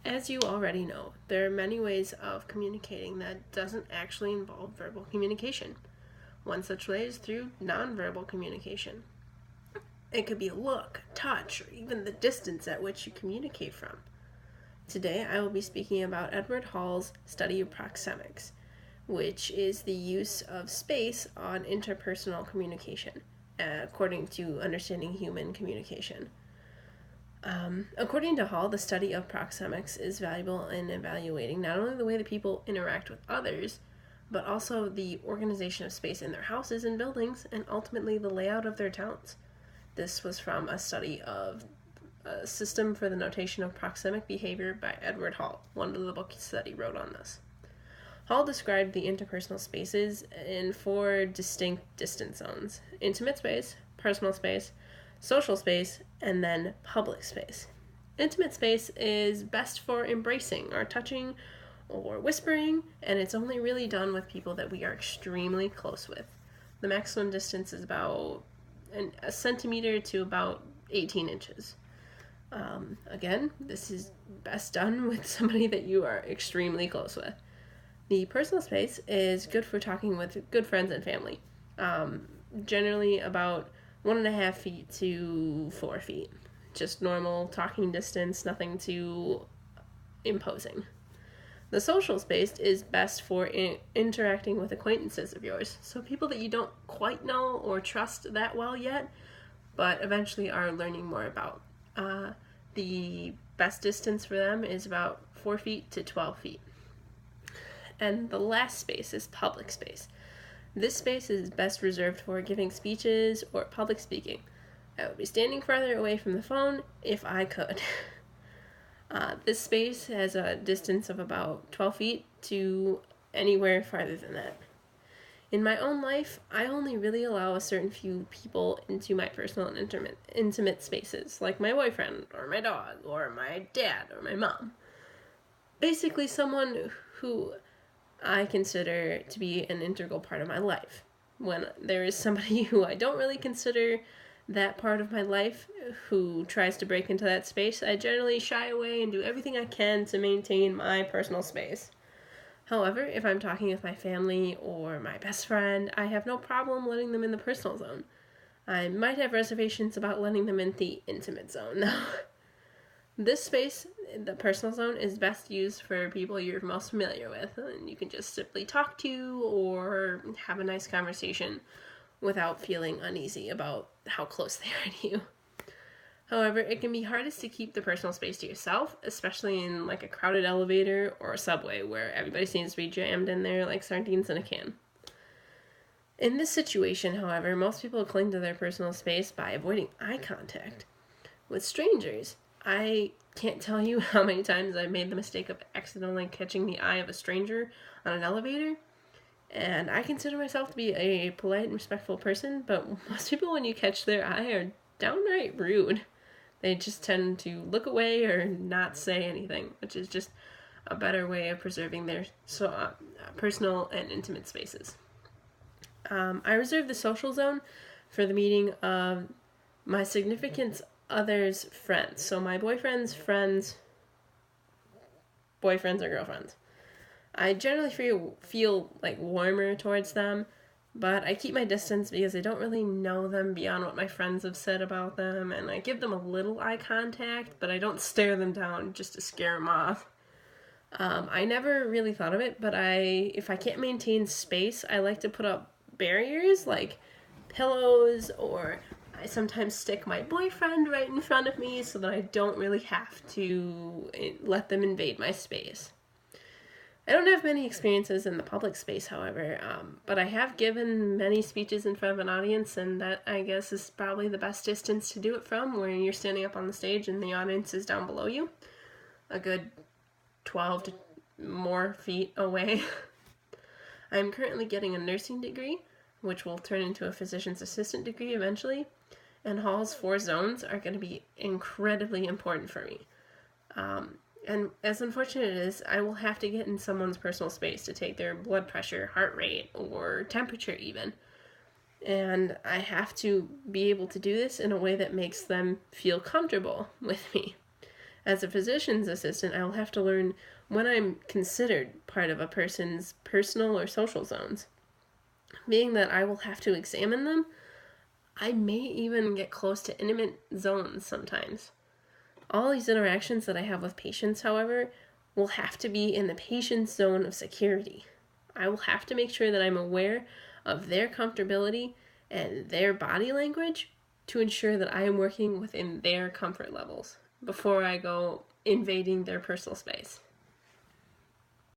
As you already know, there are many ways of communicating that doesn't actually involve verbal communication. One such way is through nonverbal communication. It could be a look, touch, or even the distance at which you communicate from. Today, I will be speaking about Edward Hall's study of proxemics, which is the use of space on interpersonal communication, according to Understanding Human Communication. According to Hall, the study of proxemics is valuable in evaluating not only the way that people interact with others, but also the organization of space in their houses and buildings, and ultimately the layout of their towns. This was from a study of a system for the notation of proxemic behavior by Edward Hall, one of the books that he wrote on this. Hall described the interpersonal spaces in 4 distinct distance zones: intimate space, personal space, social space, and then public space. Intimate space is best for embracing or touching or whispering, and it's only really done with people that we are extremely close with. The maximum distance is about a centimeter to about 18 inches. Again, this is best done with somebody that you are extremely close with. The personal space is good for talking with good friends and family. Generally about 1.5 feet to 4 feet. Just normal talking distance, nothing too imposing. The social space is best for interacting with acquaintances of yours, so people that you don't quite know or trust that well yet, but eventually are learning more about. The best distance for them is about 4 feet to 12 feet. And the last space is public space. This space is best reserved for giving speeches or public speaking. I would be standing farther away from the phone if I could. This space has a distance of about 12 feet to anywhere farther than that. In my own life, I only really allow a certain few people into my personal and intimate spaces, like my boyfriend, or my dog, or my dad, or my mom. Basically, someone who I consider to be an integral part of my life. When there is somebody who I don't really consider that part of my life who tries to break into that space, I generally shy away and do everything I can to maintain my personal space. However, if I'm talking with my family or my best friend, I have no problem letting them in the personal zone. I might have reservations about letting them in the intimate zone, though. This space, the personal zone, is best used for people you're most familiar with, and you can just simply talk to or have a nice conversation without feeling uneasy about how close they are to you. However, it can be hardest to keep the personal space to yourself, especially in like a crowded elevator or a subway where everybody seems to be jammed in there like sardines in a can. In this situation, however, most people cling to their personal space by avoiding eye contact. With strangers, I can't tell you how many times I've made the mistake of accidentally catching the eye of a stranger on an elevator. And I consider myself to be a polite and respectful person, but most people, when you catch their eye, are downright rude. They just tend to look away or not say anything, which is just a better way of preserving their personal and intimate spaces. I reserve the social zone for the meeting of my significant other's friends. So my boyfriend's friends, boyfriends or girlfriends. I generally feel like warmer towards them, but I keep my distance because I don't really know them beyond what my friends have said about them, and I give them a little eye contact, but I don't stare them down just to scare them off. I never really thought of it, but if I can't maintain space, I like to put up barriers like pillows, or I sometimes stick my boyfriend right in front of me so that I don't really have to let them invade my space. I don't have many experiences in the public space, however, but I have given many speeches in front of an audience, and that, I guess, is probably the best distance to do it from, where you're standing up on the stage and the audience is down below you, a good 12 to more feet away. I'm currently getting a nursing degree, which will turn into a physician's assistant degree eventually, and Hall's 4 zones are going to be incredibly important for me. And as unfortunate as it is, I will have to get in someone's personal space to take their blood pressure, heart rate, or temperature even. And I have to be able to do this in a way that makes them feel comfortable with me. As a physician's assistant, I will have to learn when I'm considered part of a person's personal or social zones. Being that I will have to examine them, I may even get close to intimate zones sometimes. All these interactions that I have with patients, however, will have to be in the patient's zone of security. I will have to make sure that I'm aware of their comfortability and their body language to ensure that I am working within their comfort levels before I go invading their personal space.